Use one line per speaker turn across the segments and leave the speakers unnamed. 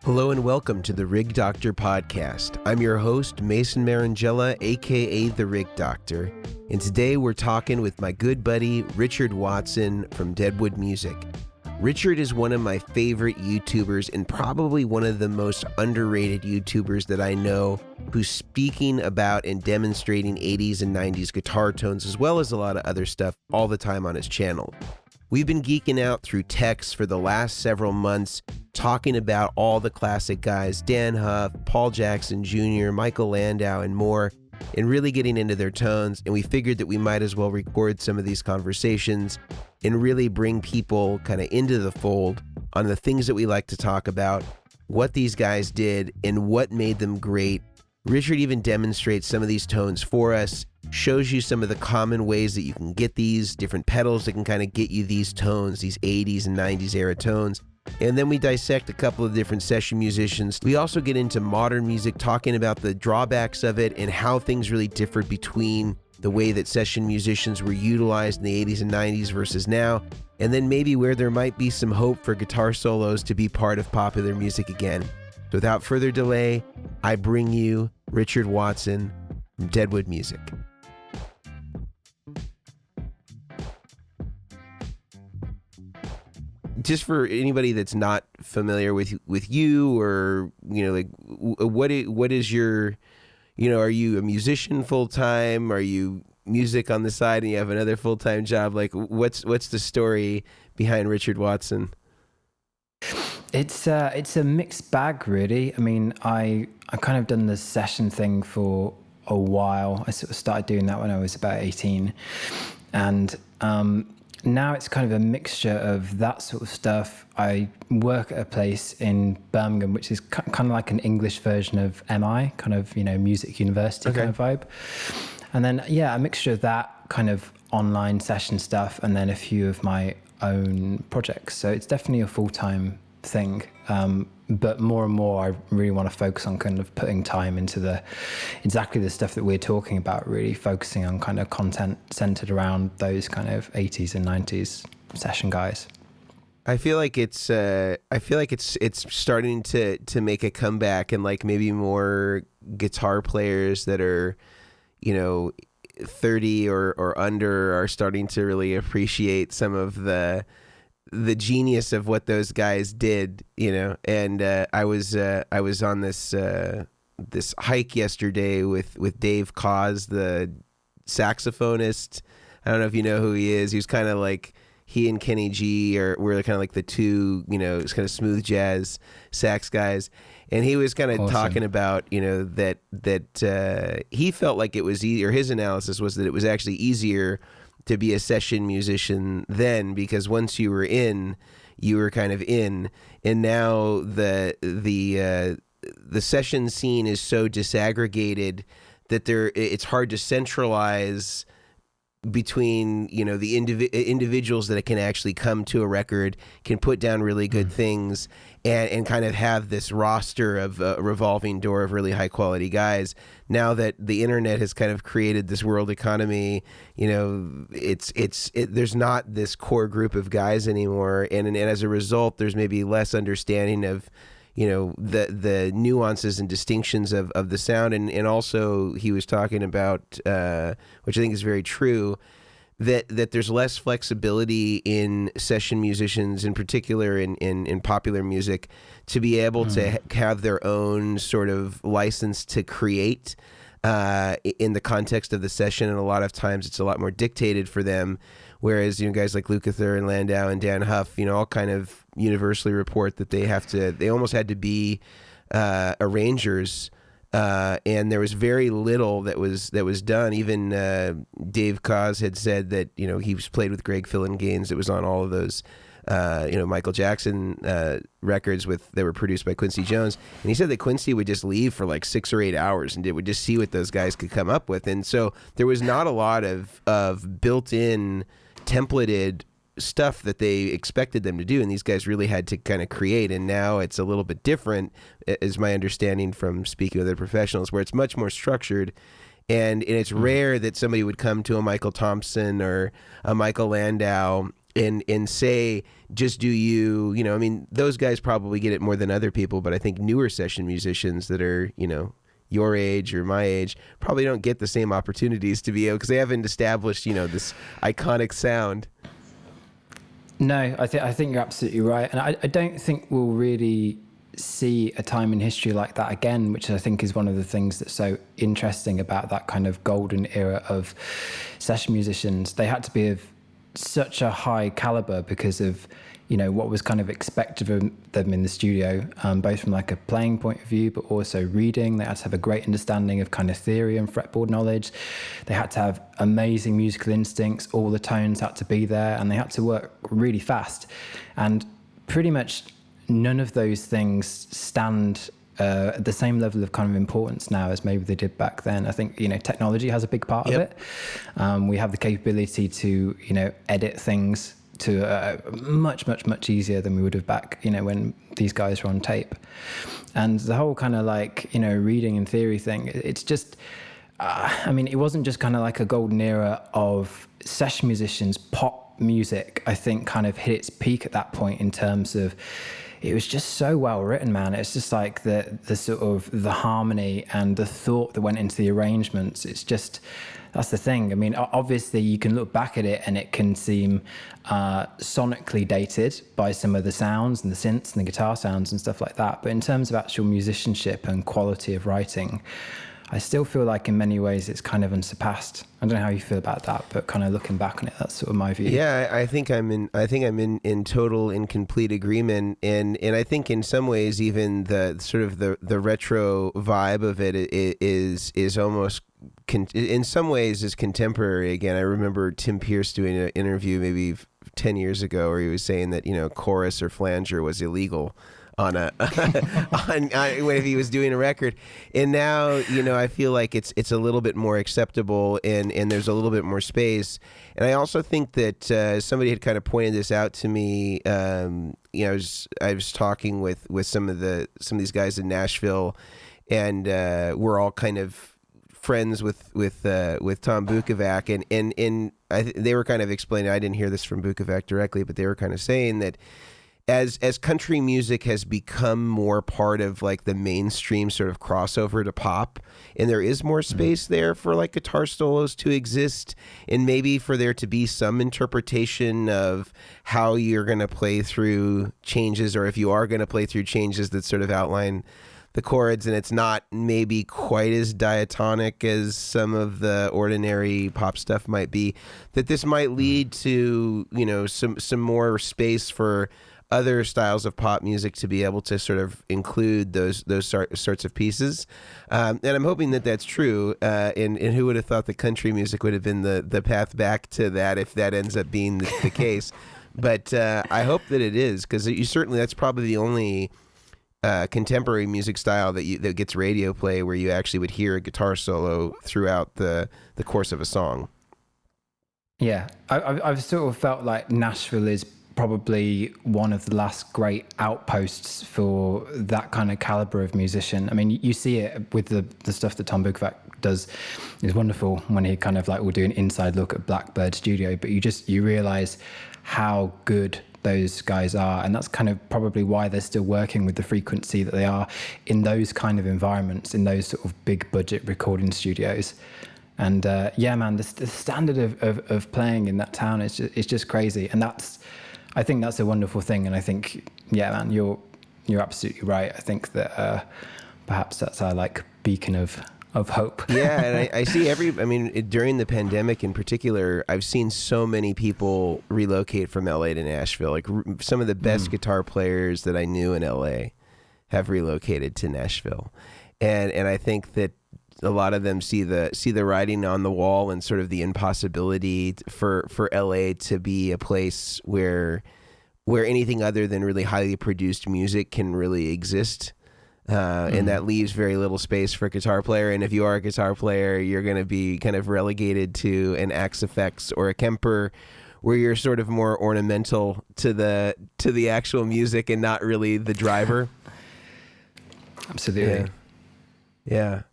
Hello and welcome to the Rig Doctor podcast. I'm your host, Mason Marangella, aka the Rig Doctor, and today we're talking with my good buddy, Richard Watson from Deadwood Music. Richard is one of my favorite YouTubers and probably one of the most underrated YouTubers that I know, who's speaking about and demonstrating 80s and 90s guitar tones as well as a lot of other stuff all the time on his channel. We've been geeking out through text for the last several months, talking about all the classic guys, Dann Huff, Paul Jackson Jr., Michael Landau, and more, and really getting into their tones. And we figured that we might as well record some of these conversations and really bring people kind of into the fold on the things that we like to talk about, what these guys did, and what made them great. Richard even demonstrates some of these tones for us, shows you some of the common ways that you can get these different pedals that can kind of get you these tones, these 80s and 90s era tones. And then we dissect a couple of different session musicians. We also get into modern music, talking about the drawbacks of it and how things really differed between the way that session musicians were utilized in the 80s and 90s versus now. And then maybe where there might be some hope for guitar solos to be part of popular music again. So without further delay, I bring you Richard Watson from Deadwood Music. Just for anybody that's not familiar with you, or like what is your, are you a musician full time? Are you music on the side and you have another full time job? Like what's the story behind Richard Watson?
It's a mixed bag, really. I mean, I kind of done the session thing for a while. I sort of started doing that when I was about 18, and now it's kind of a mixture of that sort of stuff. I work at a place in Birmingham, which is kind of like an English version of MI, kind of, music university kind of vibe. And then, a mixture of that kind of online session stuff, and then a few of my own projects. So it's definitely a full-time thing. But more and more, I really want to focus on kind of putting time into exactly the stuff that we're talking about, really focusing on kind of content centered around those kind of 80s and 90s session guys.
I feel like it's starting to make a comeback, and like maybe more guitar players that are, 30 or under are starting to really appreciate some of the genius of what those guys did, and I was on this hike yesterday with Dave Koz, the saxophonist. I don't know if you know who he is. He was kind of like, he and Kenny G were kind of like the two, kind of smooth jazz sax guys. And he was kind of talking about, that he felt like it was easier. His analysis was that it was actually easier to be a session musician then, because once you were in, you were kind of in. And now the session scene is so disaggregated that it's hard to centralize between the individuals that can actually come to a record, can put down really good things, and kind of have this roster of a revolving door of really high quality guys. Now that the internet has kind of created this world economy, there's not this core group of guys anymore, and as a result, there's maybe less understanding of the nuances and distinctions of the sound. And also he was talking about, which I think is very true, that there's less flexibility in session musicians, in particular in popular music, to be able to have their own sort of license to create in the context of the session. And a lot of times it's a lot more dictated for them. Whereas, guys like Lukather and Landau and Dann Huff, all kind of universally report that they almost had to be arrangers, and there was very little that was done. Even Dave Koz had said that, he was played with Greg Phillinganes. It was on all of those, Michael Jackson records that were produced by Quincy Jones. And he said that Quincy would just leave for like 6 or 8 hours and would just see what those guys could come up with. And so there was not a lot of built-in templated stuff that they expected them to do, and these guys really had to kind of create. And now it's a little bit different, is my understanding from speaking with other professionals, where it's much more structured, and it's rare that somebody would come to a Michael Thompson or a Michael Landau and say, just do you, I mean, those guys probably get it more than other people, but I think newer session musicians that are, your age or my age probably don't get the same opportunities to be able, because they haven't established, this iconic sound.
No, I think you're absolutely right. And I don't think we'll really see a time in history like that again, which I think is one of the things that's so interesting about that kind of golden era of session musicians. They had to be of such a high caliber because of, what was kind of expected of them in the studio, both from like a playing point of view, but also reading. They had to have a great understanding of kind of theory and fretboard knowledge. They had to have amazing musical instincts. All the tones had to be there, and they had to work really fast. And pretty much none of those things stand at the same level of kind of importance now as maybe they did back then. I think, technology has a big part of it. We have the capability to, edit things to much easier than we would have back, when these guys were on tape. And the whole kind of like, reading and theory thing, it's just, it wasn't just kind of like a golden era of session musicians. Pop music, I think, kind of hit its peak at that point in terms of, it was just so well written, man. It's just like the sort of the harmony and the thought that went into the arrangements. It's just, that's the thing. I mean, obviously you can look back at it and it can seem sonically dated by some of the sounds and the synths and the guitar sounds and stuff like that. But in terms of actual musicianship and quality of writing, I still feel like in many ways it's kind of unsurpassed. I don't know how you feel about that, but kind of looking back on it, that's sort of my view.
Yeah, I think I'm in total and complete agreement, and I think in some ways even the sort of the retro vibe of it is almost in some ways is contemporary again. I remember Tim Pierce doing an interview maybe 10 years ago where he was saying that chorus or flanger was illegal on when he was doing a record, and now I feel like it's a little bit more acceptable and there's a little bit more space. And I also think that somebody had kind of pointed this out to me. I was talking with some of these guys in Nashville, and we're all kind of friends with Tom Bukovac, and they were kind of explaining. I didn't hear this from Bukovac directly, but they were kind of saying that as country music has become more part of like the mainstream sort of crossover to pop, and there is more space there for like guitar solos to exist, and maybe for there to be some interpretation of how you're going to play through changes, or if you are going to play through changes that sort of outline the chords, and it's not maybe quite as diatonic as some of the ordinary pop stuff might be, that this might lead to some more space for other styles of pop music to be able to sort of include those sorts of pieces, and I'm hoping that that's true. And who would have thought that country music would have been the path back to that if that ends up being the case? But I hope that it is, because that's probably the only contemporary music style that gets radio play where you actually would hear a guitar solo throughout the course of a song.
Yeah, I've sort of felt like Nashville is probably one of the last great outposts for that kind of caliber of musician. I mean, you see it with the stuff that Tom Bukovac does is wonderful when he kind of like will do an inside look at Blackbird Studio, but you realize how good those guys are, and that's kind of probably why they're still working with the frequency that they are in those kind of environments, in those sort of big budget recording studios. And yeah, man, the standard of playing in that town is just crazy, and I think that's a wonderful thing. And I think, yeah, man, you're absolutely right. I think that perhaps that's our like beacon of hope.
Yeah, and I see during the pandemic in particular, I've seen so many people relocate from LA to Nashville. Like some of the best guitar players that I knew in LA have relocated to Nashville, and I think that a lot of them see the writing on the wall and sort of the impossibility for LA to be a place where anything other than really highly produced music can really exist. And that leaves very little space for a guitar player. And if you are a guitar player, you're going to be kind of relegated to an Axe Effects or a Kemper, where you're sort of more ornamental to the actual music and not really the driver.
Absolutely.
Yeah.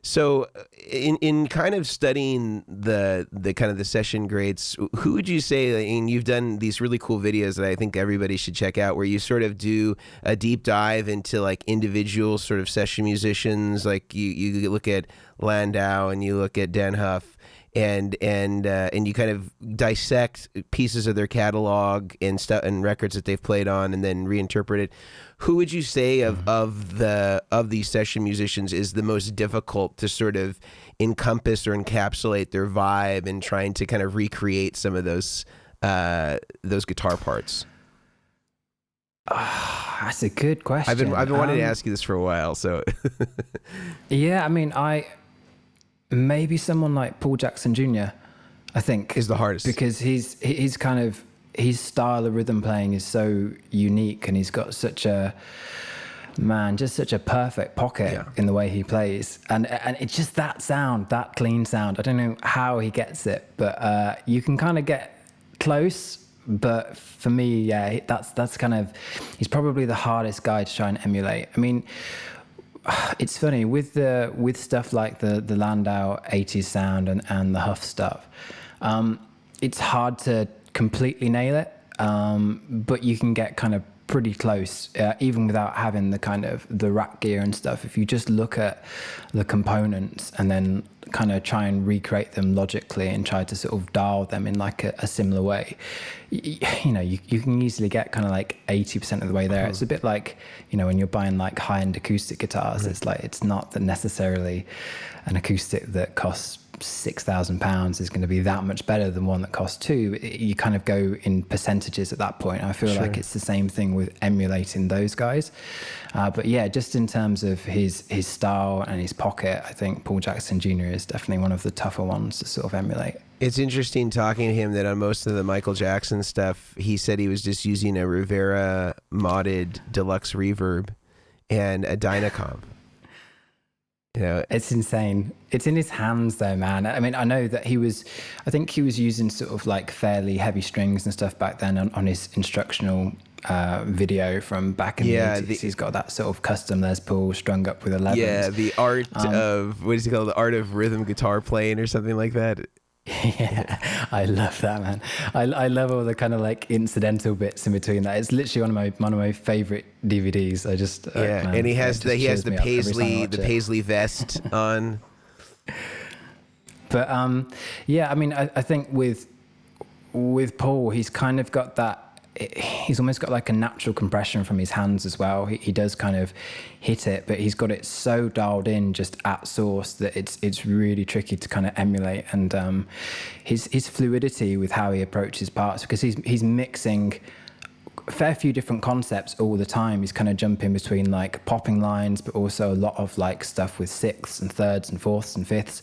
So, in kind of studying the kind of the session greats, who would you say? I mean, you've done these really cool videos that I think everybody should check out, where you sort of do a deep dive into like individual sort of session musicians. Like you look at Landau and you look at Dann Huff, and you kind of dissect pieces of their catalog and stuff and records that they've played on, and then reinterpret it. Who would you say of these session musicians is the most difficult to sort of encompass or encapsulate their vibe and trying to kind of recreate some of those guitar parts?
That's a good question.
I've been wanting to ask you this for a while. So
yeah, I mean, maybe someone like Paul Jackson Jr. I think
is the hardest,
because he's kind of, his style of rhythm playing is so unique, and he's got such a perfect pocket in the way he plays, and it's just that sound, that clean sound. I don't know how he gets it, but you can kind of get close. But for me, yeah, that's kind of, he's probably the hardest guy to try and emulate. I mean, it's funny with stuff like the Landau 80s sound and the Huff stuff. It's hard to completely nail it, but you can get kind of pretty close, even without having the kind of the rack gear and stuff. If you just look at the components and then kind of try and recreate them logically and try to sort of dial them in like a similar way, you know, you can easily get kind of like 80% of the way there. Mm-hmm. It's a bit like, you know, when you're buying like high-end acoustic guitars, mm-hmm. It's like, it's not that necessarily an acoustic that costs £6,000 is going to be that much better than one that costs $2,000. You kind of go in percentages at that point. I feel like it's the same thing with emulating those guys. But yeah, just in terms of his style and his pocket, I think Paul Jackson Jr. is definitely one of the tougher ones to sort of emulate. It's
interesting talking to him that on most of the Michael Jackson stuff, he said he was just using a Rivera modded deluxe reverb and a Dynacomp. You know,
it's insane. It's in his hands though, man. I mean, I know that I think he was using sort of like fairly heavy strings and stuff back then on his instructional video from back in the 80s. He's got that sort of custom Les Paul strung up with 11s.
Yeah, the art of, what is it called? The art of rhythm guitar playing or something like that.
Yeah, I love that, man. I love all the kind of like incidental bits in between that. It's literally one of my favorite DVDs. I just
man, and he has the paisley vest on.
But yeah, I mean, I think with Paul, he's kind of got that. He's almost got like a natural compression from his hands as well. He does kind of hit it, but he's got it so dialed in just at source that it's really tricky to kind of emulate. And his fluidity with how he approaches parts, because he's mixing a fair few different concepts all the time. He's kind of jumping between like popping lines, but also a lot of like stuff with sixths and thirds and fourths and fifths.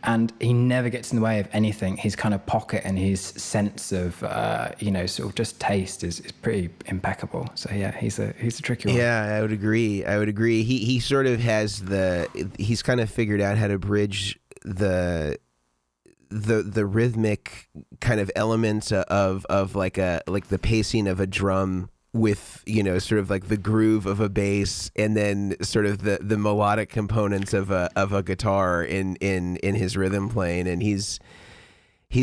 And he never gets in the way of anything. His kind of pocket and his sense of, sort of just taste is pretty impeccable. So yeah, he's a tricky one.
Yeah, I would agree. He sort of has he's kind of figured out how to bridge the rhythmic kind of elements of like the pacing of a drum with, you know, sort of like the groove of a bass, and then sort of the melodic components of a guitar in his rhythm playing. And he's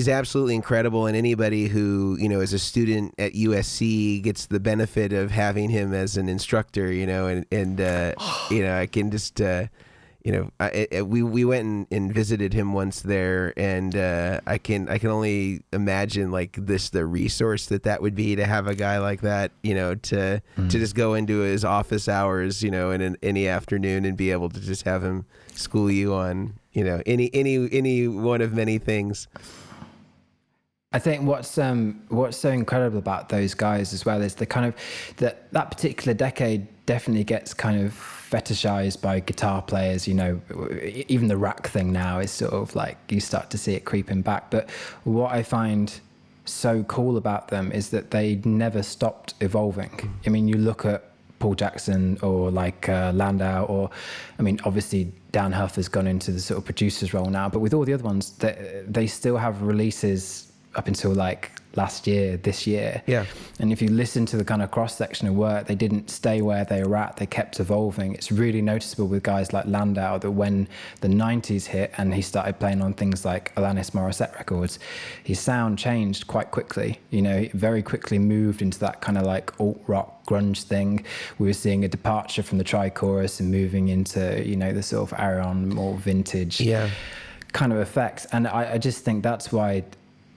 absolutely incredible. And anybody who, you know, as a student at USC gets the benefit of having him as an instructor, you know, and you know, I can just we went and visited him once there, and I can only imagine like the resource that would be to have a guy like that, you know, to just go into his office hours, you know, in any afternoon and be able to just have him school you on, you know, any one of many things.
I think what's so incredible about those guys as well is the kind of that particular decade definitely gets kind of fetishized by guitar players. You know, even the rack thing now is sort of like you start to see it creeping back. But what I find so cool about them is that they never stopped evolving. I mean, you look at Paul Jackson or like Landau, or I mean, obviously Dann Huff has gone into the sort of producer's role now, but with all the other ones, they still have releases up until like this year.
Yeah.
And if you listen to the kind of cross-section of work, they didn't stay where they were at. They kept evolving. It's really noticeable with guys like Landau that when the 90s hit and he started playing on things like Alanis Morissette records, his sound changed quite quickly. You know, it very quickly moved into that kind of like alt-rock grunge thing. We were seeing a departure from the tri-chorus and moving into, you know, the sort of Arion, more vintage kind of effects. And I just think that's why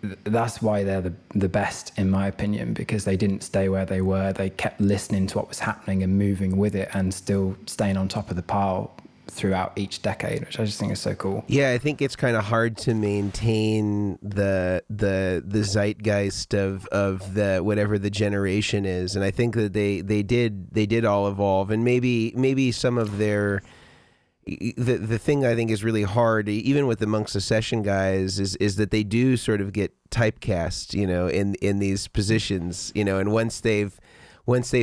they're the best, in my opinion, because they didn't stay where they were. They kept listening to what was happening and moving with it and still staying on top of the pile throughout each decade, which I just think is so cool.
Yeah, I think it's kind of hard to maintain the zeitgeist of the whatever the generation is, and I think that they did all evolve, and maybe some of their the thing I think is really hard, even with amongst the session guys, is that they do sort of get typecast, you know, in these positions, you know, and once they've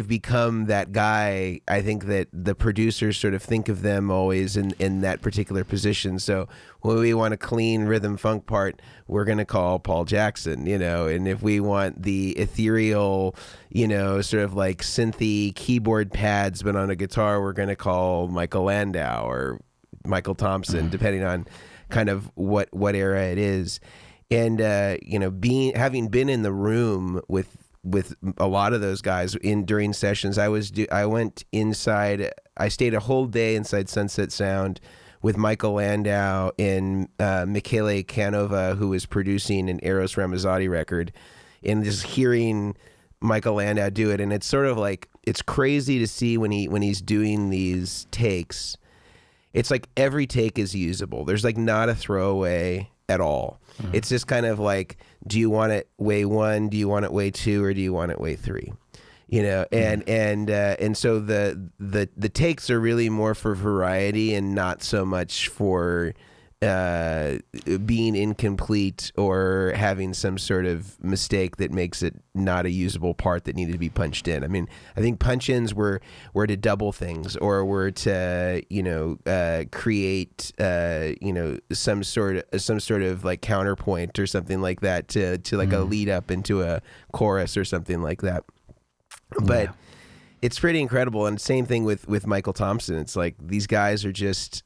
become that guy, I think that the producers sort of think of them always in that particular position. So when we want a clean rhythm funk part, we're going to call Paul Jackson, you know, and if we want the ethereal, you know, sort of like synthy keyboard pads, but on a guitar, we're going to call Michael Landau or Michael Thompson, depending on kind of what era it is. And, you know, having been in the room with a lot of those guys during sessions, I went inside. I stayed a whole day inside Sunset Sound with Michael Landau and Michele Canova, who was producing an Eros Ramazzotti record, and just hearing Michael Landau do it. And it's sort of like, it's crazy to see when he's doing these takes. It's like every take is usable. There's like not a throwaway at all. Mm-hmm. It's just kind of like, do you want it way 1? Do you want it way 2? Or do you want it way 3? You know, and so the takes are really more for variety and not so much for being incomplete or having some sort of mistake that makes it not a usable part that needed to be punched in. I mean, I think punch-ins were to double things, or were to, you know, create, you know, some sort of like counterpoint or something like that to like a lead up into a chorus or something like that. But it's pretty incredible. And same thing with Michael Thompson. It's like these guys are just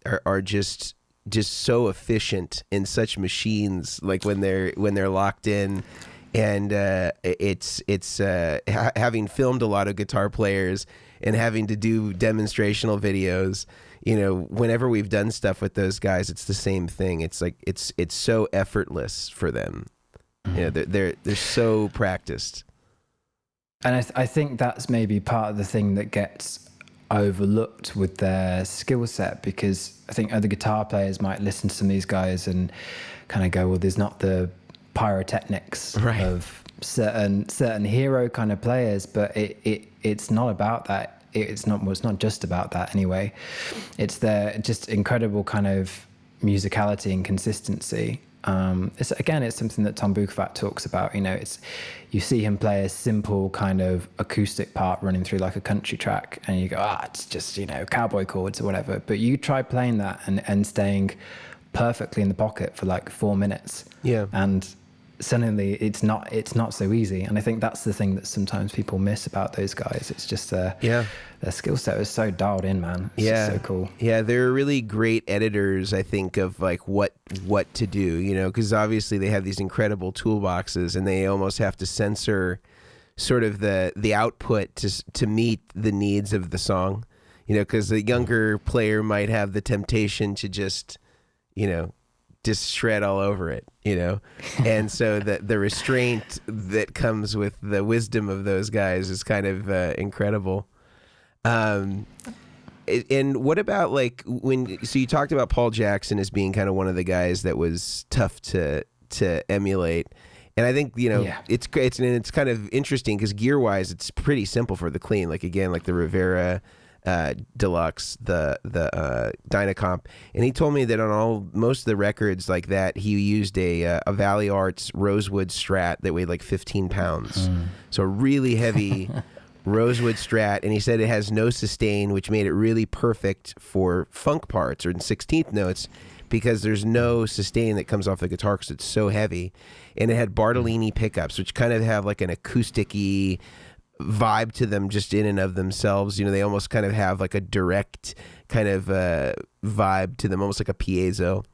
so efficient in such machines, like when they're locked in. And it's having filmed a lot of guitar players and having to do demonstrational videos, you know, whenever we've done stuff with those guys, it's the same thing. It's like it's so effortless for them. You know, they're so practiced.
And I think that's maybe part of the thing that gets overlooked with their skill set, because I think other guitar players might listen to some of these guys and kind of go, well, there's not the pyrotechnics of certain hero kind of players, but it's not about that. It's not just about that anyway. It's their just incredible kind of musicality and consistency. It's something that Tom Bukovac talks about. You know, you see him play a simple kind of acoustic part running through like a country track, and you go, it's just, you know, cowboy chords or whatever. But you try playing that and staying perfectly in the pocket for like 4 minutes. Yeah. And suddenly it's not so easy. And I think that's the thing that sometimes people miss about those guys. It's just their skill set is so dialed in, man. It's just so cool. Yeah, they're really great editors, I think, of like what to do, you know, because obviously they have these incredible toolboxes and they almost have to censor sort of the output to meet the needs of the song, you know, because the younger player might have the temptation to just, you know, just shred all over it, you know? And so the restraint that comes with the wisdom of those guys is kind of incredible. And what about like so you talked about Paul Jackson as being kind of one of the guys that was tough to emulate. And I think, you know, it's kind of interesting because gear wise, it's pretty simple for the clean. Like again, like the Rivera Deluxe, the Dynacomp, and he told me that on most of the records like that, he used a Valley Arts Rosewood Strat that weighed like 15 pounds. So a really heavy Rosewood Strat, and he said it has no sustain, which made it really perfect for funk parts or in 16th notes,
because there's no sustain that comes off the guitar because it's so heavy. And it had Bartolini pickups, which kind of have like an acoustic-y vibe to them just in and of themselves. They almost kind of have like a direct kind of vibe to them, almost like a piezo.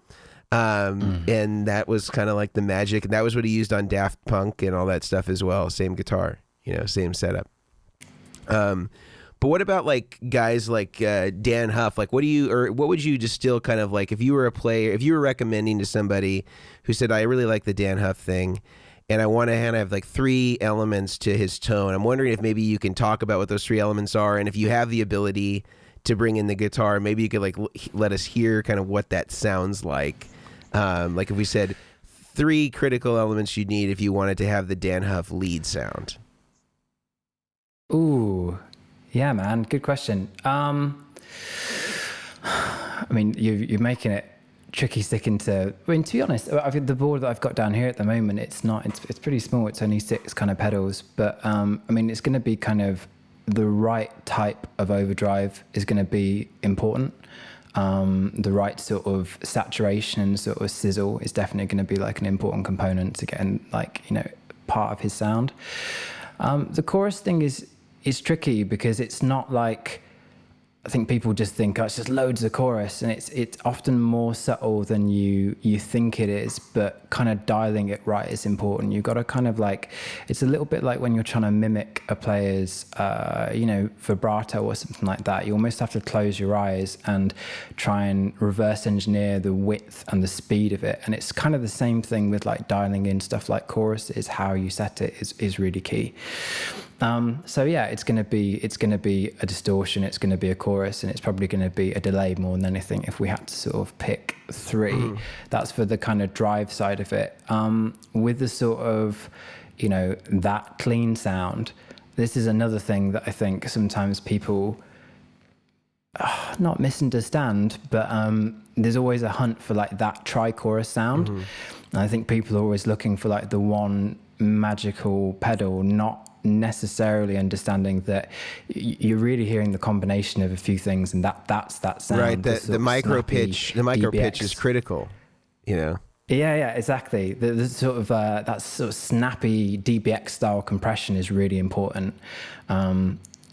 And that was kind of like the magic. And that was what he used on Daft Punk and all that stuff as well. Same guitar, same setup. But what about like guys like Dann Huff? Like, what would you distill kind of like if you were a player, if you were recommending to somebody who said, I really like the Dann Huff thing and I want to have like 3 elements to his tone. I'm wondering if maybe you can talk about what those 3 elements are. And if you have the ability to bring in the guitar, maybe you could like let us hear kind of what that sounds like. Like if we said 3 critical elements you'd need if you wanted to have the Dann Huff lead sound.
Ooh, yeah, man. Good question. I mean, you're making it tricky sticking to. I mean, to be honest, the board that I've got down here at the moment, it's pretty small. It's only 6 kind of pedals, but I mean, it's going to be kind of the right type of overdrive is going to be important. The right sort of saturation, sort of sizzle is definitely going to be like an important component to getting like part of his sound. The chorus thing is tricky because it's not like, I think people just think, oh, it's just loads of chorus, and it's often more subtle than you think it is, but kind of dialing it right is important. You've got to kind of like, it's a little bit like when you're trying to mimic a player's, vibrato or something like that. You almost have to close your eyes and try and reverse engineer the width and the speed of it. And it's kind of the same thing with like dialing in stuff like choruses. How you set it is really key. So yeah, it's going to be a distortion. It's going to be a chorus, and it's probably going to be a delay more than anything. If we had to sort of pick 3, that's for the kind of drive side of it. With the sort of, that clean sound, this is another thing that I think sometimes people not misunderstand, but there's always a hunt for like that tri-chorus sound. And I think people are always looking for like the one magical pedal, not necessarily understanding that you're really hearing the combination of a few things, and that's that sound.
Right, the micro pitch is critical, Yeah,
exactly. The sort of that sort of snappy DBX style compression is really important.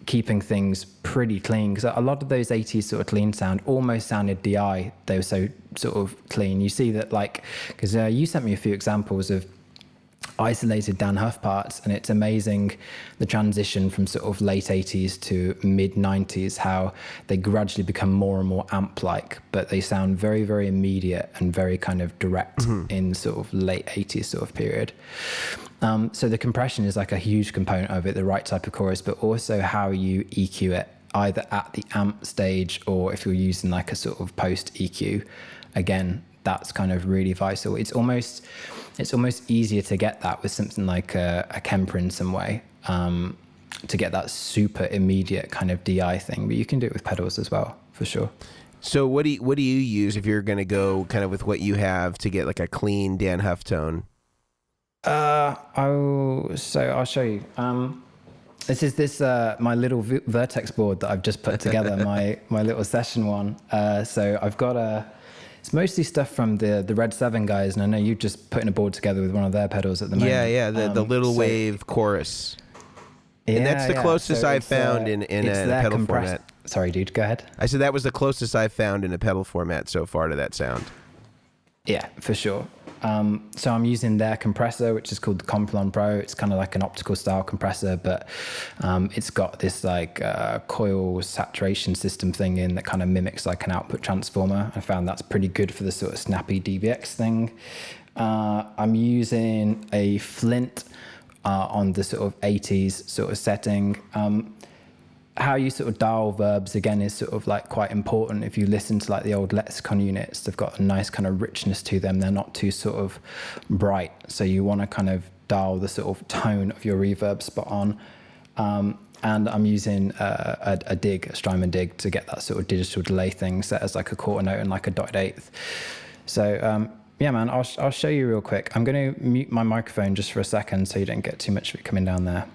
Keeping things pretty clean, because a lot of those 80s sort of clean sound almost sounded DI. They were so sort of clean. You see that, like, because you sent me a few examples of isolated Dann Huff parts, and it's amazing the transition from sort of late 80s to mid 90s, how they gradually become more and more amp-like, but they sound very, very immediate and very kind of direct in sort of late 80s sort of period. So the compression is like a huge component of it, the right type of chorus, but also how you EQ it, either at the amp stage or if you're using like a sort of post EQ. Again, that's kind of really vital. It's almost easier to get that with something like a Kemper in some way, to get that super immediate kind of DI thing, but you can do it with pedals as well, for sure.
So what do you use if you're going to go kind of with what you have to get like a clean Dann Huff tone?
I'll show you. This is my little Vertex board that I've just put together, my little session one. So I've got it's mostly stuff from the Red 7 guys, and I know you're just putting a board together with one of their pedals at the moment.
Yeah, the Little Wave chorus. And that's the closest I've found in a pedal format.
Sorry, dude, go ahead.
I said that was the closest I've found in a pedal format so far to that sound.
Yeah, for sure. So I'm using their compressor, which is called the Complon Pro. It's kind of like an optical style compressor, but it's got this like coil saturation system thing in that kind of mimics like an output transformer. I found that's pretty good for the sort of snappy DBX thing. I'm using a Flint on the sort of 80s sort of setting. How you sort of dial verbs again is sort of like quite important. If you listen to like the old lexicon units, they've got a nice kind of richness to them. They're not too sort of bright. So you want to kind of dial the sort of tone of your reverb spot on. And I'm using a dig, a Strymon dig, to get that sort of digital delay thing set as like a quarter note and like a dotted eighth. So yeah, man, I'll show you real quick. I'm going to mute my microphone just for a second so you don't get too much of it coming down there.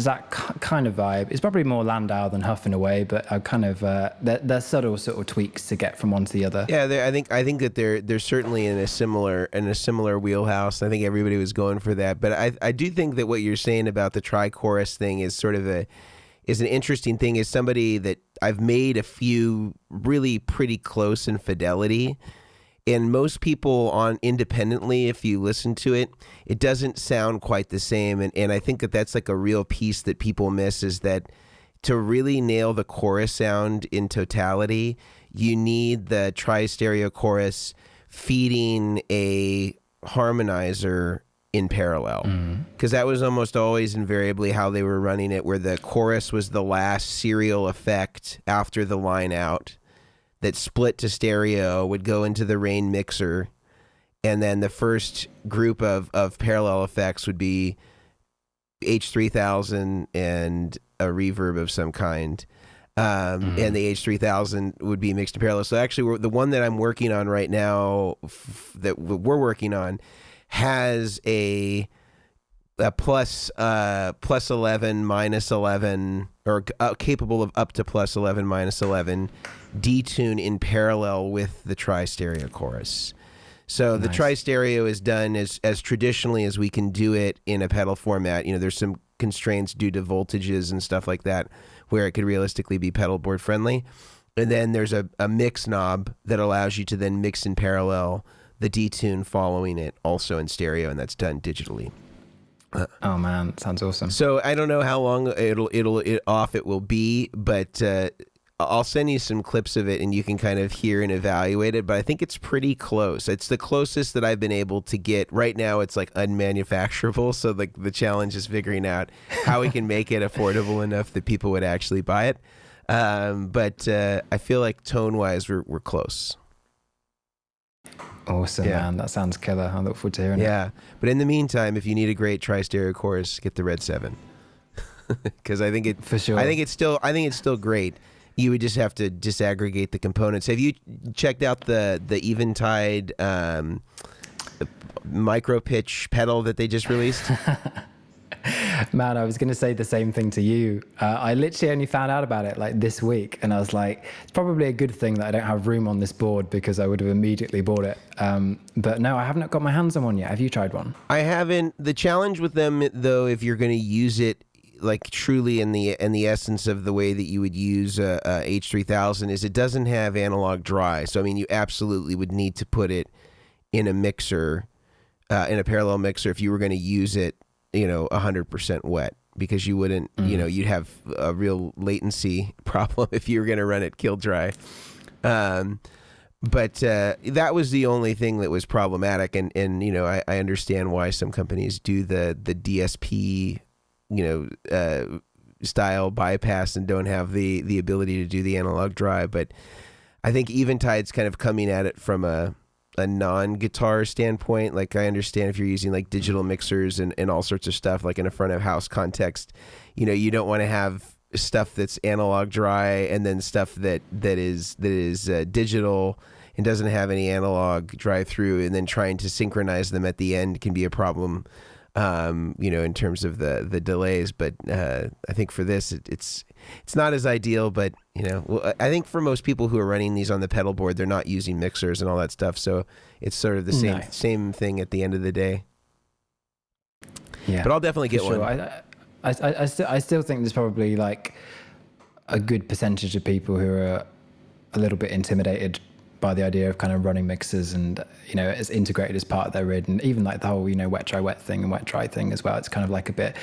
There's that kind of vibe. It's probably more Landau than Huff in a way, but I kind of they're subtle sort of tweaks to get from one to the other.
Yeah, I think that they're certainly in a similar wheelhouse. I think everybody was going for that, but I do think that what you're saying about the tri-chorus thing is sort of an interesting thing. As somebody that I've made a few really pretty close in fidelity. And most people on independently, if you listen to it, it doesn't sound quite the same. And I think that that's like a real piece that people miss, is that to really nail the chorus sound in totality, you need the tri-stereo chorus feeding a harmonizer in parallel. Because that was almost always invariably how they were running it, where the chorus was the last serial effect after the line out that split to stereo, would go into the Rain mixer, and then the first group of parallel effects would be H3000 and a reverb of some kind, and the H3000 would be mixed in parallel. So actually, the one that I'm working on right now, that we're working on, has a plus 11, minus 11, or capable of up to plus 11, minus 11 detune in parallel with the tri-stereo chorus. So the tri-stereo is done as traditionally as we can do it in a pedal format. You know, there's some constraints due to voltages and stuff like that where it could realistically be pedal board friendly. And then there's a mix knob that allows you to then mix in parallel the detune following it also in stereo, and that's done digitally.
Oh man, sounds awesome.
So I don't know how long it will be, but I'll send you some clips of it and you can kind of hear and evaluate it, but I think it's pretty close. It's the closest that I've been able to get. Right now it's like unmanufacturable, so like the challenge is figuring out how we can make it affordable enough that people would actually buy it. But I feel like tone-wise we're close.
Awesome, man. That sounds killer. I look forward to hearing it.
Yeah, but in the meantime, if you need a great tri-stereo chorus, get the Red 7. Because I think it,
for sure.
I think it's still great. You would just have to disaggregate the components. Have you checked out the Eventide micro pitch pedal that they just released?
Man, I was going to say the same thing to you. I literally only found out about it like this week, and I was like, it's probably a good thing that I don't have room on this board, because I would have immediately bought it. But no, I haven't got my hands on one yet. Have you tried one?
I haven't. The challenge with them, though, if you're going to use it like truly in the essence of the way that you would use a H3000, is it doesn't have analog dry. So I mean, you absolutely would need to put it in a mixer, in a parallel mixer, if you were going to use it, 100% wet, because you wouldn't, you'd have a real latency problem if you were going to run it kill dry. But that was the only thing that was problematic, and I understand why some companies do the DSP style bypass and don't have the ability to do the analog dry. But I think Eventide's kind of coming at it from a non-guitar standpoint. Like, I understand if you're using like digital mixers and all sorts of stuff, like in a front of house context, you don't want to have stuff that's analog dry and then stuff that is digital and doesn't have any analog drive through, and then trying to synchronize them at the end can be a problem. In terms of the delays, but I think for this, it's not as ideal, but I think for most people who are running these on the pedal board, they're not using mixers and all that stuff, so it's sort of the same thing at the end of the day.
Yeah,
but I'll definitely get one.
I still think there's probably like a good percentage of people who are a little bit intimidated by the idea of kind of running mixers and, it's integrated as part of their rid, and even like the whole, wet, dry, wet thing and wet, dry thing as well. It's kind of like a bit,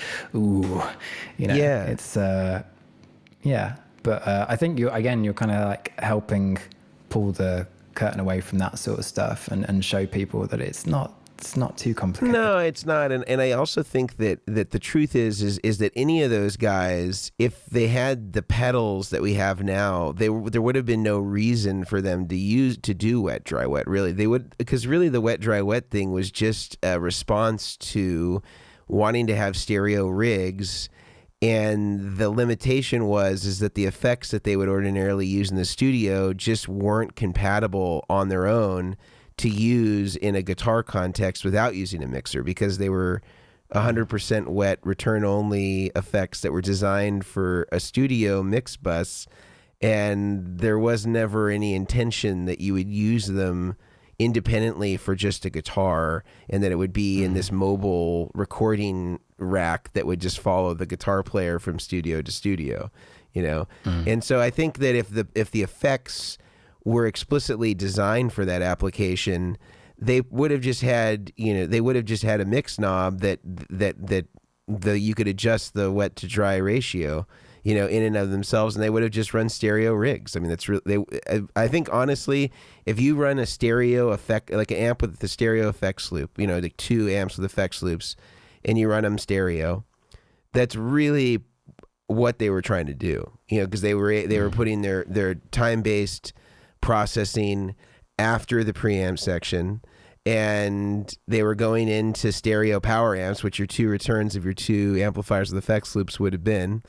Yeah.
It's, But I think you're kind of like helping pull the curtain away from that sort of stuff and show people that it's not too complicated.
No, it's not. And I also think that the truth is that any of those guys, if they had the pedals that we have now, there would have been no reason for them to do wet, dry, wet. Really, they would, because really the wet, dry, wet thing was just a response to wanting to have stereo rigs. And the limitation is that the effects that they would ordinarily use in the studio just weren't compatible on their own to use in a guitar context without using a mixer, because they were 100% wet, return only effects that were designed for a studio mix bus, and there was never any intention that you would use them independently for just a guitar, and that it would be in this mobile recording rack that would just follow the guitar player from studio to studio, you know. And so I think that if the effects were explicitly designed for that application, they would have just had, a mix knob that you could adjust the wet to dry ratio, in and of themselves, and they would have just run stereo rigs. I mean, that's really, I think honestly, if you run a stereo effect, like an amp with the stereo effects loop, like 2 amps with effects loops, and you run them stereo, that's really what they were trying to do, because they were putting their time-based processing after the preamp section, and they were going into stereo power amps, which your 2 returns of your 2 amplifiers with effects loops would have been.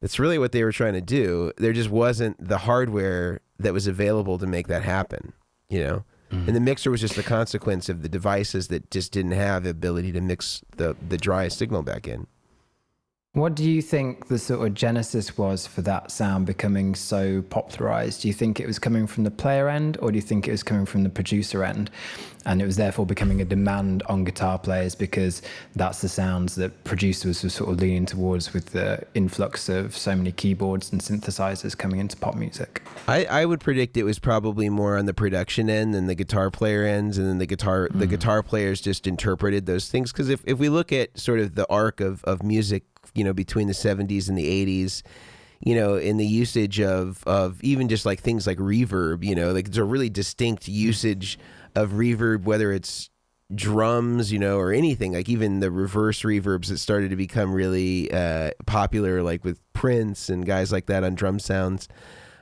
That's really what they were trying to do. There just wasn't the hardware that was available to make that happen, And the mixer was just the consequence of the devices that just didn't have the ability to mix the dry signal back in.
What do you think the sort of genesis was for that sound becoming so popularized? Do you think it was coming from the player end, or do you think it was coming from the producer end? And it was therefore becoming a demand on guitar players because that's the sounds that producers were sort of leaning towards with the influx of so many keyboards and synthesizers coming into pop music?
I would predict it was probably more on the production end than the guitar player ends, and then the guitar players just interpreted those things. Because if we look at sort of the arc of music, between the 70s and the 80s, in the usage of even just like things like reverb, like there's a really distinct usage of reverb, whether it's drums, or anything, like even the reverse reverbs that started to become really popular, like with Prince and guys like that on drum sounds.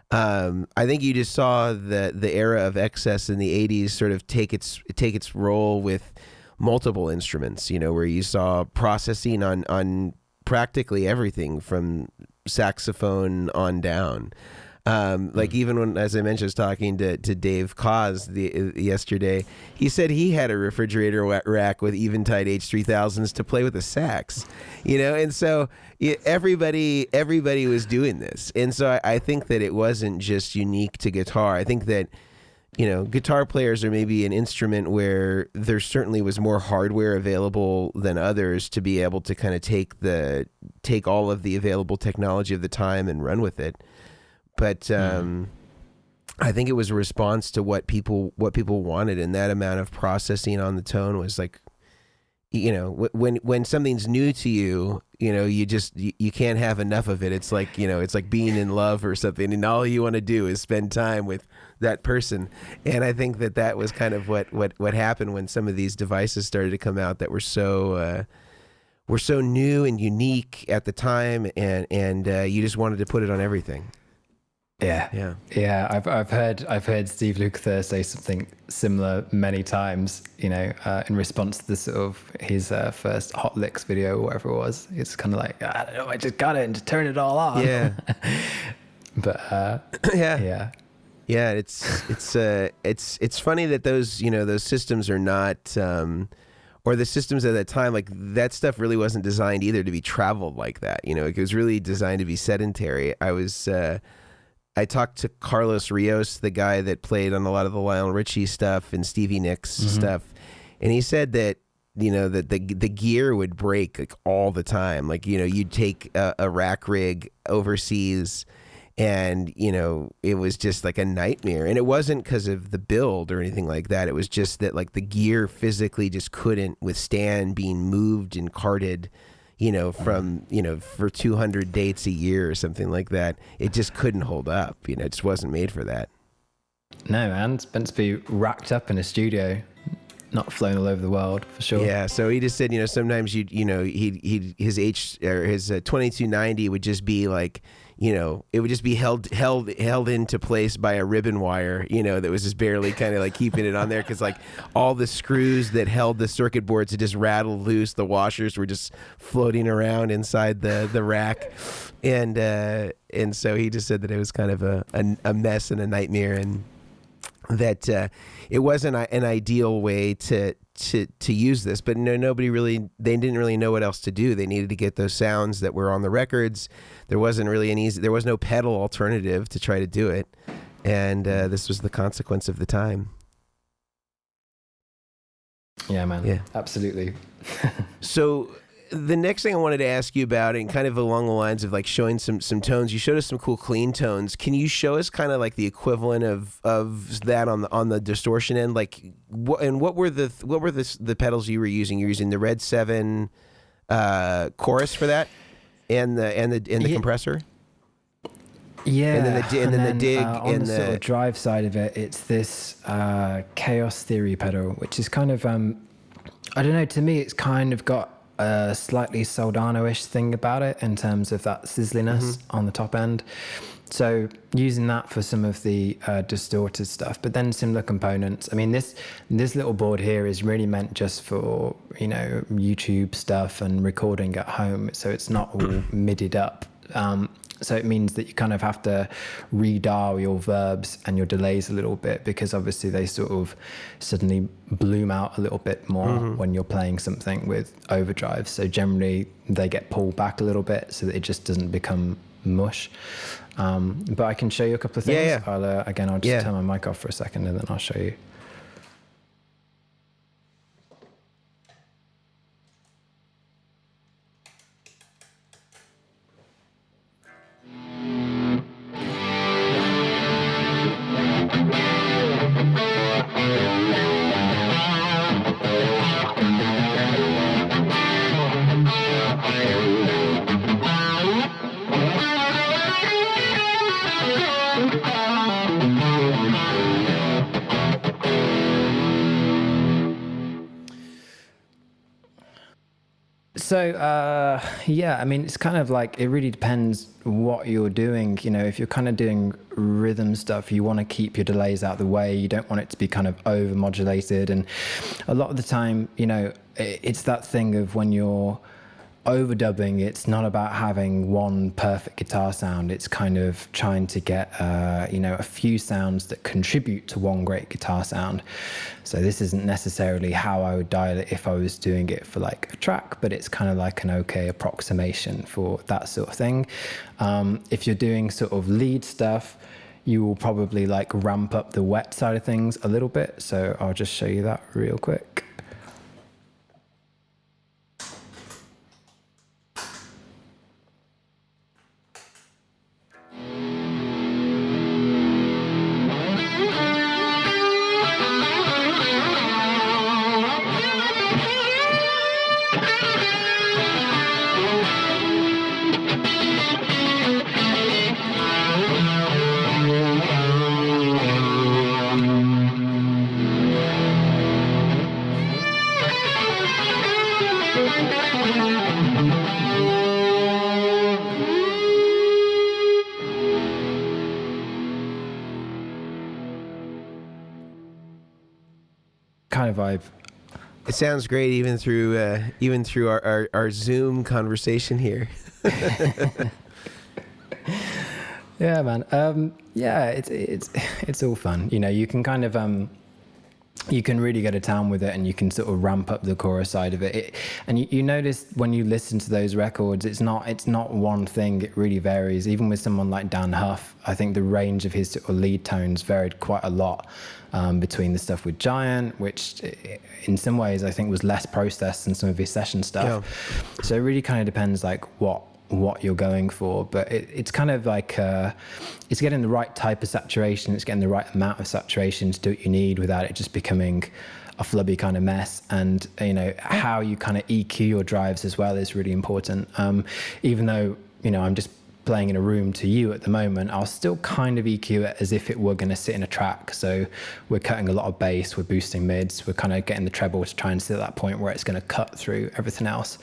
I think you just saw the era of excess in the 80s sort of take its role with multiple instruments, where you saw processing on practically everything from saxophone on down. Like even when, as I mentioned, I was talking to Dave Cause yesterday, he said he had a refrigerator rack with Eventide H3000s to play with the sax, and so everybody was doing this. And so I think that it wasn't just unique to guitar. I think that guitar players are maybe an instrument where there certainly was more hardware available than others to be able to kind of take all of the available technology of the time and run with it. But I think it was a response to what people wanted, and that amount of processing on the tone was like, when something's new to you, you can't have enough of it. It's like, it's like being in love or something, and all you want to do is spend time with that person. And I think that was kind of what happened when some of these devices started to come out that were so new and unique at the time, and you just wanted to put it on everything.
Yeah. I've heard Steve Lukather say something similar many times. In response to the sort of his first Hot Licks video or whatever it was. It's kind of like, I don't know, I just got it and just turn it all on.
Yeah.
But
yeah. It's funny that those systems are not. Or the systems at that time, like that stuff really wasn't designed either to be traveled like that. It was really designed to be sedentary. I talked to Carlos Rios, the guy that played on a lot of the Lionel Richie stuff and Stevie Nicks stuff, and he said that that the gear would break like all the time. Like you'd take a rack rig overseas, and it was just like a nightmare. And it wasn't because of the build or anything like that. It was just that like the gear physically just couldn't withstand being moved and carted. From, for 200 dates a year or something like that. It just couldn't hold up. It just wasn't made for that.
No, man. It's meant to be racked up in a studio, not flown all over the world, for sure.
Yeah, so he just said, sometimes his 2290 would just be like, it would just be held into place by a ribbon wire, that was just barely kind of like keeping it on there, because like all the screws that held the circuit boards had just rattled loose. The washers were just floating around inside the rack, and so he just said that it was kind of a mess and a nightmare, and that it wasn't an ideal way to to use this, but nobody really, they didn't really know what else to do. They needed to get those sounds that were on the records. There wasn't really there was no pedal alternative to try to do it. And this was the consequence of the time.
Yeah, man. Yeah, absolutely.
So the next thing I wanted to ask you about, and kind of along the lines of like showing some tones, you showed us some cool clean tones. Can you show us kind of like the equivalent of that on the distortion end? Like, what were the pedals you were using? You were using the Red 7 chorus for that, and the compressor.
Yeah,
and then the dig
on the sort of drive side of it, it's this Chaos Theory pedal, which is kind of I don't know. To me, it's kind of got a slightly Soldano-ish thing about it in terms of that sizzliness on the top end. So using that for some of the distorted stuff, but then similar components. I mean, this little board here is really meant just for, YouTube stuff and recording at home. So it's not all midied up. So it means that you kind of have to redial your verbs and your delays a little bit, because obviously they sort of suddenly bloom out a little bit more when you're playing something with overdrive. So generally they get pulled back a little bit so that it just doesn't become mush. But I can show you a couple of things. Yeah. I'll just turn my mic off for a second and then I'll show you. So, I mean, it's kind of like, it really depends what you're doing. If you're kind of doing rhythm stuff, you want to keep your delays out of the way. You don't want it to be kind of over modulated. And a lot of the time, it's that thing of when you're overdubbing, it's not about having one perfect guitar sound. It's kind of trying to get, a few sounds that contribute to one great guitar sound. So this isn't necessarily how I would dial it if I was doing it for like a track, but it's kind of like an okay approximation for that sort of thing. If you're doing sort of lead stuff, you will probably like ramp up the wet side of things a little bit. So I'll just show you that real quick. Kind of vibe.
It sounds great even through our Zoom conversation here.
Yeah, man. It's all fun. You can kind of you can really go to town with it, and you can sort of ramp up the chorus side of it. And you notice when you listen to those records, it's not one thing. It really varies. Even with someone like Dann Huff, I think the range of his sort of lead tones varied quite a lot between the stuff with Giant, which in some ways I think was less processed than some of his session stuff. Yeah. So it really kind of depends like what you're going for, but it's kind of like it's getting the right type of saturation, it's getting the right amount of saturation to do what you need without it just becoming a flubby kind of mess. And how you kind of EQ your drives as well is really important. Even though I'm just playing in a room to you at the moment, I'll still kind of EQ it as if it were going to sit in a track. So we're cutting a lot of bass, we're boosting mids, we're kind of getting the treble to try and sit at that point where it's going to cut through everything else.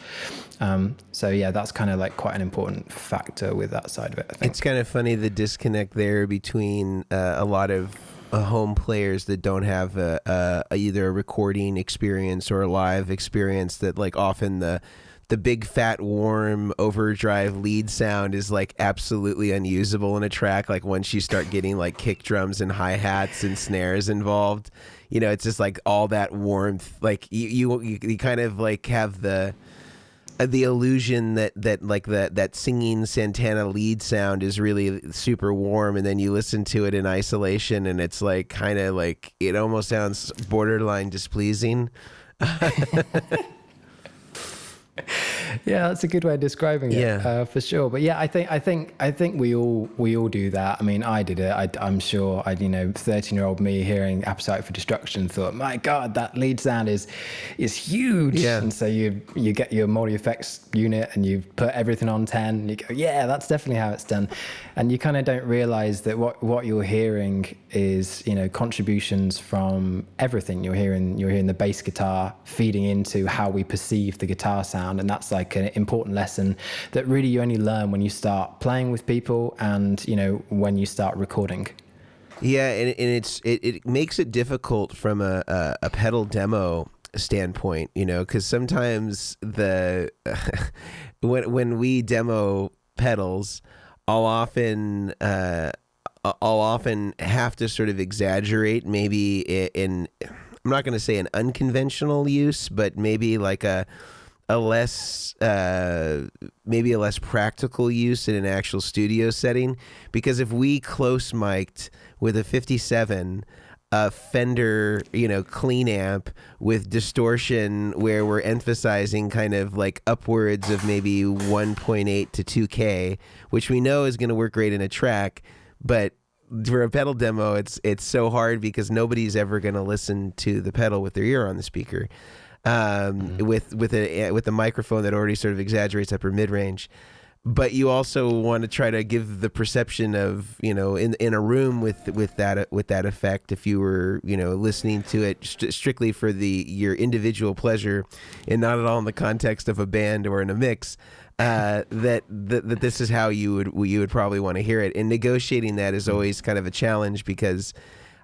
So yeah, that's kind of like quite an important factor with that side of it, I think.
It's kind of funny, the disconnect there between a lot of home players that don't have either a recording experience or a live experience, that like often the the big fat warm overdrive lead sound is like absolutely unusable in a track. Like once you start getting like kick drums and hi-hats and snares involved, you know, it's just like all that warmth. Like you kind of like have the illusion that like that singing Santana lead sound is really super warm, and then you listen to it in isolation and it's like kind of like it almost sounds borderline displeasing.
Yeah, that's a good way of describing it, for sure. But yeah, I think we all do that. I mean, I did it. I'm sure. 13-year-old me hearing Appetite for Destruction thought, my God, that lead sound is huge.
Yeah.
And so you get your multi effects unit and you put everything on 10. And you go, yeah, that's definitely how it's done. And you kind of don't realize that what you're hearing is, you know, contributions from everything. You're hearing the bass guitar feeding into how we perceive the guitar sound, and that's like an important lesson that really you only learn when you start playing with people and, you know, when you start recording.
Yeah, and it makes it difficult from a pedal demo standpoint, you know, because sometimes when we demo pedals, I'll often have to sort of exaggerate maybe in I'm not going to say an unconventional use, but maybe like a less practical use in an actual studio setting. Because if we close mic'd with a 57, a Fender, you know, clean amp with distortion where we're emphasizing kind of like upwards of maybe 1.8 to 2K, which we know is going to work great in a track, but for a pedal demo, it's so hard because nobody's ever going to listen to the pedal with their ear on the speaker. With a microphone that already sort of exaggerates upper mid range, but you also want to try to give the perception of, you know, in a room with that effect. If you were, you know, listening to it strictly for your individual pleasure and not at all in the context of a band or in a mix, that this is how you would probably want to hear it. And negotiating that is always kind of a challenge because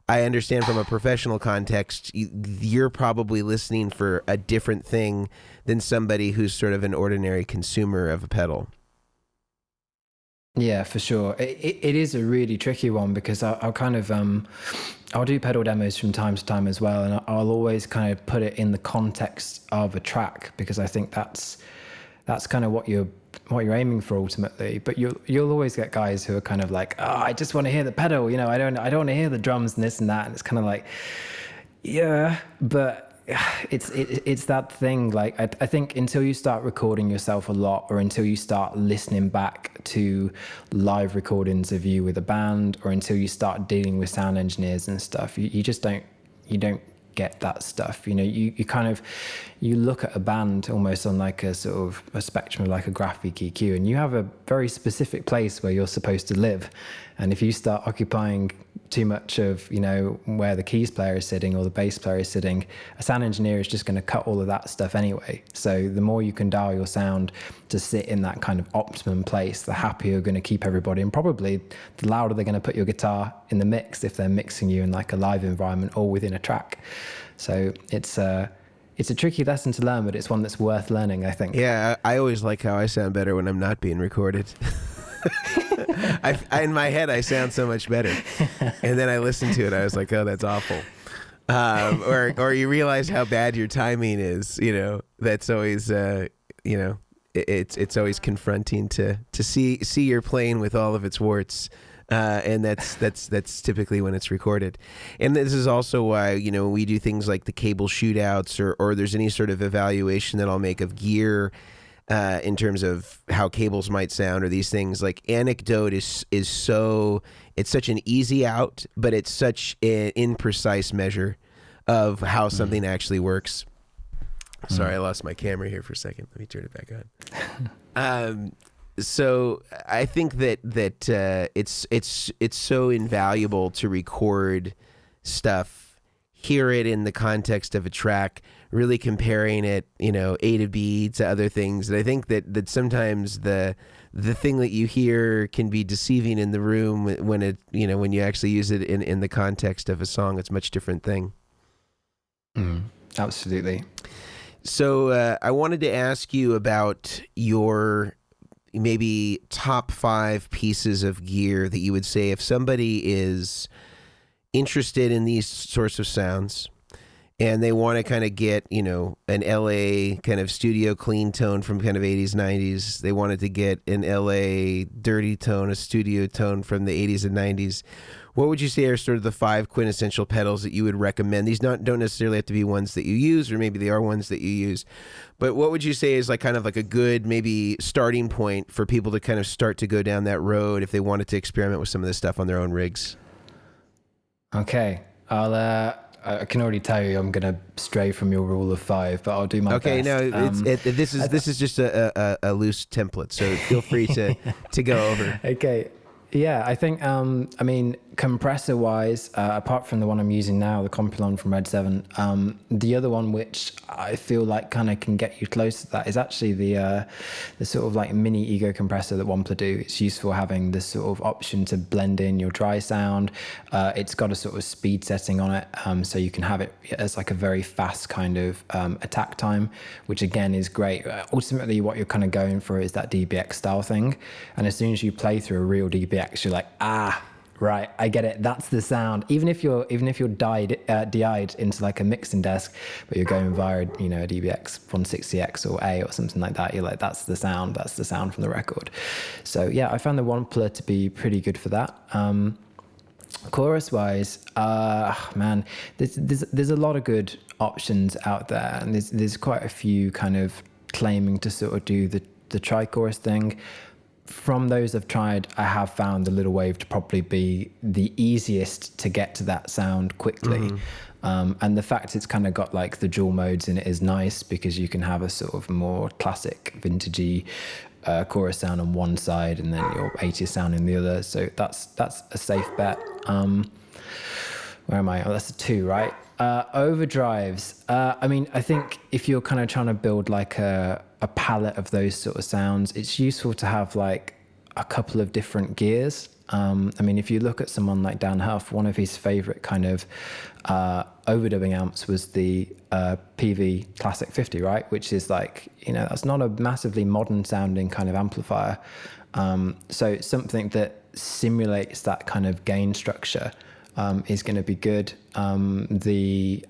I understand from a professional context, you're probably listening for a different thing than somebody who's sort of an ordinary consumer of a pedal.
Yeah, for sure. It is a really tricky one because I'll kind of, I'll do pedal demos from time to time as well. And I'll always kind of put it in the context of a track because I think that's kind of what you're aiming for ultimately. But you'll always get guys who are kind of like, oh, I just want to hear the pedal, you know, I don't want to hear the drums and this and that. And it's kind of like, yeah, but it's that thing. Like I think until you start recording yourself a lot, or until you start listening back to live recordings of you with a band, or until you start dealing with sound engineers and stuff, you just don't get that stuff. You know, you look at a band almost on like a sort of a spectrum of like a graphic EQ, and you have a very specific place where you're supposed to live. And if you start occupying too much of, you know, where the keys player is sitting or the bass player is sitting, a sound engineer is just going to cut all of that stuff anyway. So the more you can dial your sound to sit in that kind of optimum place, the happier you're going to keep everybody, and probably the louder they're going to put your guitar in the mix if they're mixing you in like a live environment or within a track. So it's a tricky lesson to learn, but it's one that's worth learning, I think.
Yeah, I always like how I sound better when I'm not being recorded. In my head, I sound so much better, and then I listened to it. I was like, "Oh, that's awful," or you realize how bad your timing is. You know, that's always, you know, it's always confronting to see you're playing with all of its warts, and that's typically when it's recorded. And this is also why, you know, we do things like the cable shootouts, or there's any sort of evaluation that I'll make of gear. In terms of how cables might sound or these things, like anecdote is so, it's such an easy out, but it's such an imprecise measure of how something actually works. Sorry, I lost my camera here for a second. Let me turn it back on. So I think that it's so invaluable to record stuff, hear it in the context of a track, really comparing it, you know, A to B to other things. And I think that sometimes the thing that you hear can be deceiving in the room when it, you know, when you actually use it in the context of a song. It's a much different thing.
Absolutely.
So I wanted to ask you about your maybe top 5 pieces of gear that you would say if somebody is interested in these sorts of sounds and they want to kind of get, an LA kind of studio clean tone from kind of 80s, 90s. They wanted to get an LA dirty tone, a studio tone from the 80s and 90s. What would you say are sort of the 5 quintessential pedals that you would recommend? These don't necessarily have to be ones that you use, or maybe they are ones that you use. But what would you say is like kind of like a good maybe starting point for people to kind of start to go down that road if they wanted to experiment with some of this stuff on their own rigs?
Okay, I can already tell you I'm going to stray from your rule of 5, but I'll do my best.
Okay, no, this is just a loose template, so feel free to go over.
Okay. Yeah, I think, compressor-wise, apart from the one I'm using now, the Compulon from Red 7, the other one which I feel like kind of can get you close to that is actually the sort of like mini ego compressor that Wampler do. It's useful having this sort of option to blend in your dry sound. It's got a sort of speed setting on it, so you can have it as like a very fast kind of attack time, which again is great. Ultimately, what you're kind of going for is that DBX style thing, and as soon as you play through a real DBX, you're like, right, I get it. That's the sound. Even if you're DI'd into like a mixing desk, but you're going via a DBX 160X or A or something like that, you're like, that's the sound. That's the sound from the record. So yeah, I found the Wampler to be pretty good for that. Chorus wise, man, there's a lot of good options out there, and there's quite a few kind of claiming to sort of do the tri-chorus thing. From those I've tried, I have found the Little Wave to probably be the easiest to get to that sound quickly. And the fact it's kind of got like the dual modes in it is nice, because you can have a sort of more classic vintagey chorus sound on one side and then your 80s sound in the other. So that's a safe bet. Where am I? Oh, that's a 2, right? Overdrives. I think if you're kind of trying to build like a palette of those sort of sounds, it's useful to have like a couple of different gears. If you look at someone like Dann Huff, one of his favorite kind of overdubbing amps was the PV Classic 50, right? Which is like, that's not a massively modern sounding kind of amplifier. So something that simulates that kind of gain structure is going to be good. The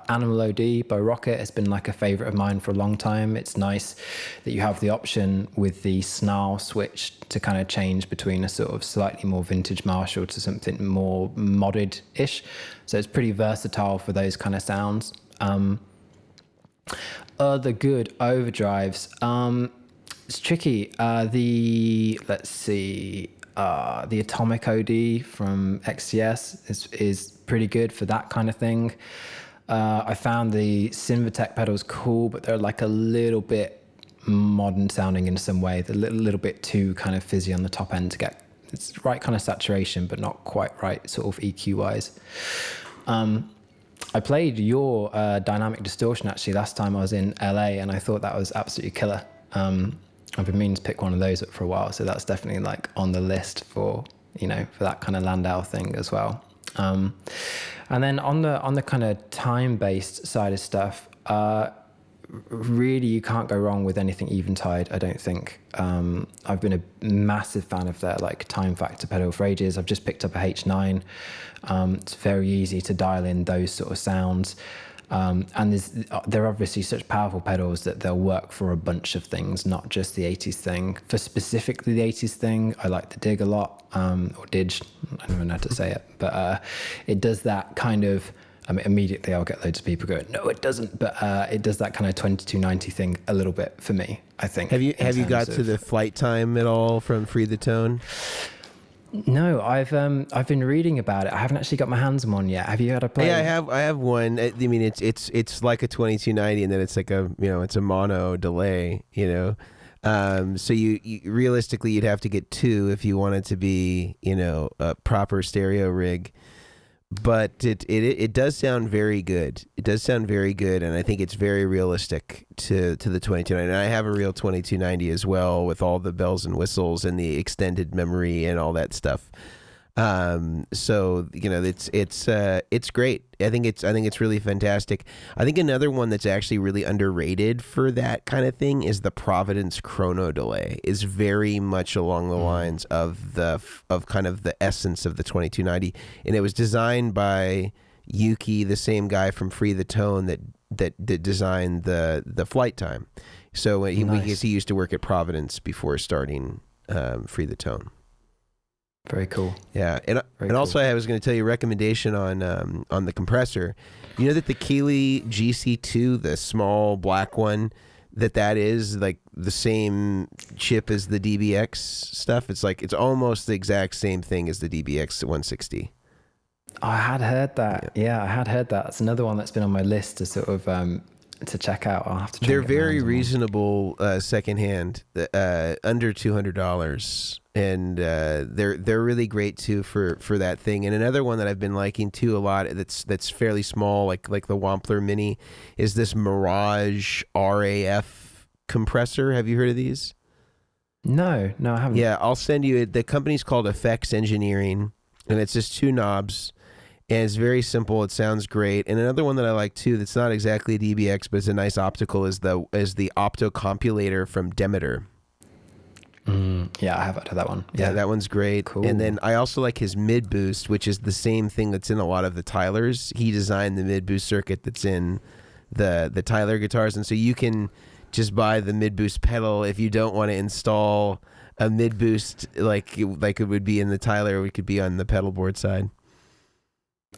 Animal OD by Rocket has been like a favorite of mine for a long time. It's nice that you have the option with the snarl switch to kind of change between a sort of slightly more vintage Marshall to something more modded-ish. So it's pretty versatile for those kind of sounds. Other good overdrives. It's tricky. The Atomic OD from XCS is pretty good for that kind of thing. I found the Cinvatec pedals cool, but they're like a little bit modern sounding in some way. They're a little bit too kind of fizzy on the top end to get it's right kind of saturation, but not quite right sort of EQ wise. I played your dynamic distortion actually last time I was in LA, and I thought that was absolutely killer. I've been meaning to pick one of those up for a while, so that's definitely like on the list for for that kind of Landau thing as well. And then on the kind of time-based side of stuff, really you can't go wrong with anything Eventide, I don't think. I've been a massive fan of their like time factor pedal for ages. I've just picked up a H9. It's very easy to dial in those sort of sounds. And they're obviously such powerful pedals that they'll work for a bunch of things, not just the 80s thing. For specifically the 80s thing, I like the Dig a lot, or Dig, I don't even know how to say it, but it does that kind of, immediately I'll get loads of people going, no, it doesn't, but it does that kind of 2290 thing a little bit for me, I think.
Have you got to the flight time at all from Free the Tone?
No, I've been reading about it. I haven't actually got my hands on one yet. Have you had a play?
Yeah, I have one. I mean, it's like a 2290, and then it's like it's a mono delay. So you realistically you'd have to get 2 if you wanted to be a proper stereo rig. But it does sound very good. It does sound very good, and I think it's very realistic to the 2290. And I have a real 2290 as well, with all the bells and whistles and the extended memory and all that stuff. So it's great. I think it's really fantastic. I think another one that's actually really underrated for that kind of thing is the Providence chrono delay. Is very much along the lines of kind of the essence of the 2290, and it was designed by Yuki, the same guy from Free the Tone that designed the flight time. So he used to work at Providence before starting Free the Tone.
Very cool.
Yeah, and also I was going to tell you a recommendation on the compressor. You know that the Keeley GC2, the small black one, that is like the same chip as the DBX stuff. It's almost the exact same thing as the DBX 160.
I had heard that. Yeah, I had heard that. It's another one that's been on my list to sort of to check out. I'll have to.
They're very reasonable secondhand, under $200, and they're really great too for that thing. And another one that I've been liking too a lot that's fairly small, like the Wampler Mini, is this Mirage RAF compressor. Have you heard of these?
No, I haven't.
Yeah, I'll send you it. The company's called Effects Engineering, and it's just 2 knobs. And it's very simple. It sounds great. And another one that I like too, that's not exactly a DBX, but it's a nice optical, is the Optocompulator from Demeter.
Yeah, I have heard that one.
Yeah, that one's great.
Cool.
And then I also like his mid boost, which is the same thing that's in a lot of the Tylers. He designed the mid boost circuit that's in the Tyler guitars, and so you can just buy the mid boost pedal if you don't want to install a mid boost like it would be in the Tyler. It could be on the pedalboard side.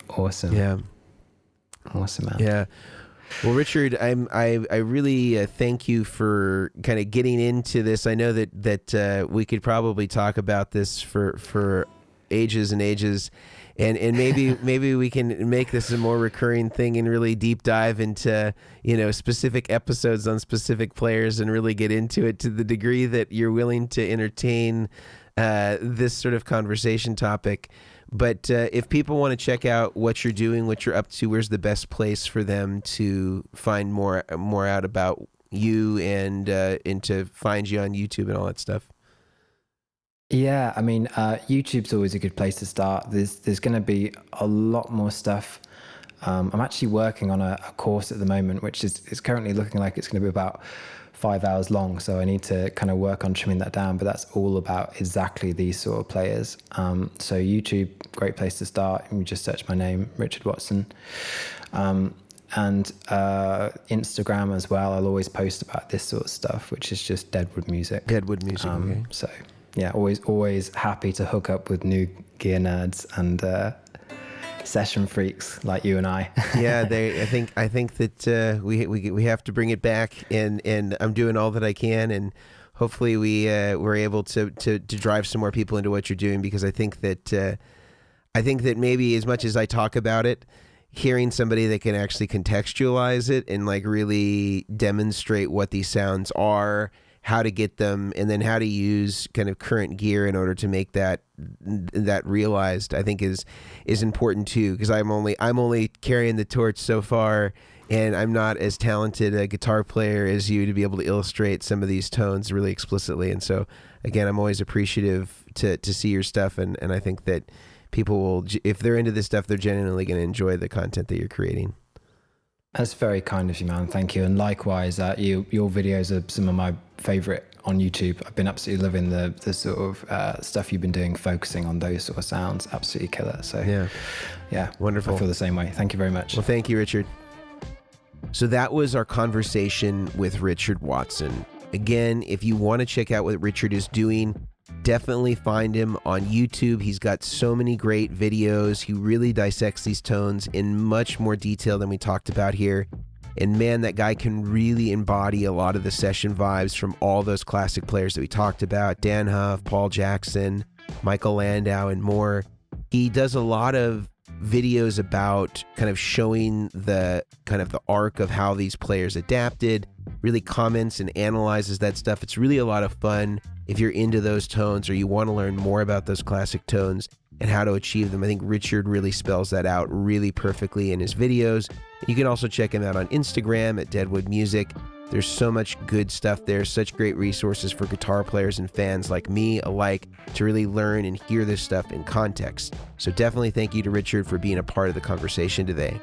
Awesome.
Yeah.
Awesome, man.
Yeah. Well, Richard, I really thank you for kind of getting into this. I know that we could probably talk about this for ages and ages, and maybe we can make this a more recurring thing and really deep dive into specific episodes on specific players and really get into it to the degree that you're willing to entertain this sort of conversation topic. But if people want to check out what you're doing, what you're up to, where's the best place for them to find more out about you and to find you on YouTube and all that stuff?
Yeah, I mean, YouTube's always a good place to start. There's going to be a lot more stuff. I'm actually working on a course at the moment, which is currently looking like it's going to be about 5 hours long, so I need to kind of work on trimming that down, but that's all about exactly these sort of players. So YouTube, great place to start. You just search my name, Richard Watson. And Instagram as well, I'll always post about this sort of stuff, which is just Deadwood Music.
Okay.
So yeah, always happy to hook up with new gear nerds and session freaks like you and I.
Yeah, I think that we have to bring it back, and I'm doing all that I can, and hopefully we're able to drive some more people into what you're doing, because I think that maybe as much as I talk about it, hearing somebody that can actually contextualize it and like really demonstrate what these sounds are, how to get them, and then how to use kind of current gear in order to make that realized, I think is important too, because I'm only carrying the torch so far, and I'm not as talented a guitar player as you to be able to illustrate some of these tones really explicitly. And so again, I'm always appreciative to see your stuff, and I think that people will, if they're into this stuff, they're genuinely going to enjoy the content that you're creating.
That's very kind of you, man. Thank you. And likewise, your videos are some of my favorite on YouTube. I've been absolutely loving the sort of stuff you've been doing, focusing on those sort of sounds. Absolutely killer. So yeah,
wonderful.
I feel the same way. Thank you very much.
Well, thank you, Richard. So that was our conversation with Richard Watson. Again, if you want to check out what Richard is doing, definitely find him on YouTube. He's got so many great videos. He really dissects these tones in much more detail than we talked about here. And man, that guy can really embody a lot of the session vibes from all those classic players that we talked about: Dann Huff, Paul Jackson, Michael Landau, and more. He does a lot of videos about kind of showing the arc of how these players adapted, really comments and analyzes that stuff. It's really a lot of fun if you're into those tones or you want to learn more about those classic tones and how to achieve them. I think Richard really spells that out really perfectly in his videos. You can also check him out on Instagram at Deadwood Music. There's so much good stuff there, such great resources for guitar players and fans like me alike to really learn and hear this stuff in context. So definitely thank you to Richard for being a part of the conversation today.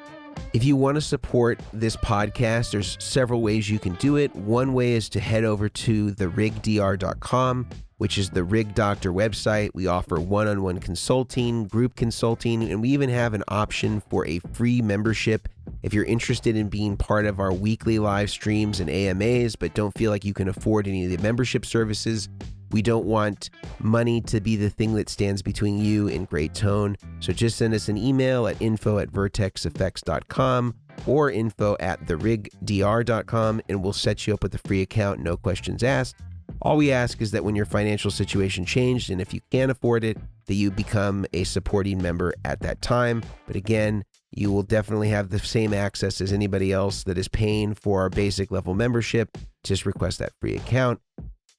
If you want to support this podcast, there's several ways you can do it. One way is to head over to therigdr.com, which is the Rig Doctor website. We offer one-on-one consulting, group consulting, and we even have an option for a free membership if you're interested in being part of our weekly live streams and AMAs, but don't feel like you can afford any of the membership services. We don't want money to be the thing that stands between you and great tone. So just send us an email at info@vertexeffects.com or info@therigdr.com, and we'll set you up with a free account, no questions asked. All we ask is that when your financial situation changed, and if you can't afford it, that you become a supporting member at that time. But again, you will definitely have the same access as anybody else that is paying for our basic level membership. Just request that free account.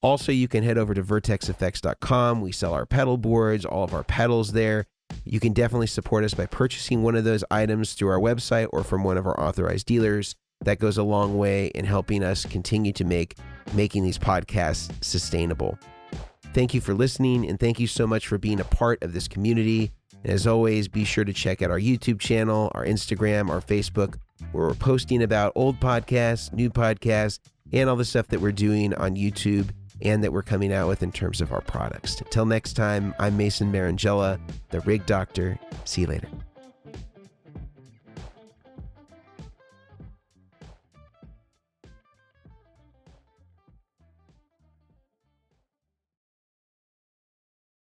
Also, you can head over to vertexeffects.com. We sell our pedal boards, all of our pedals there. You can definitely support us by purchasing one of those items through our website or from one of our authorized dealers. That goes a long way in helping us continue to making these podcasts sustainable. Thank you for listening, and thank you so much for being a part of this community. And as always, be sure to check out our YouTube channel, our Instagram, our Facebook, where we're posting about old podcasts, new podcasts, and all the stuff that we're doing on YouTube and that we're coming out with in terms of our products. Until next time, I'm Mason Marangella, the Rig Doctor. See you later.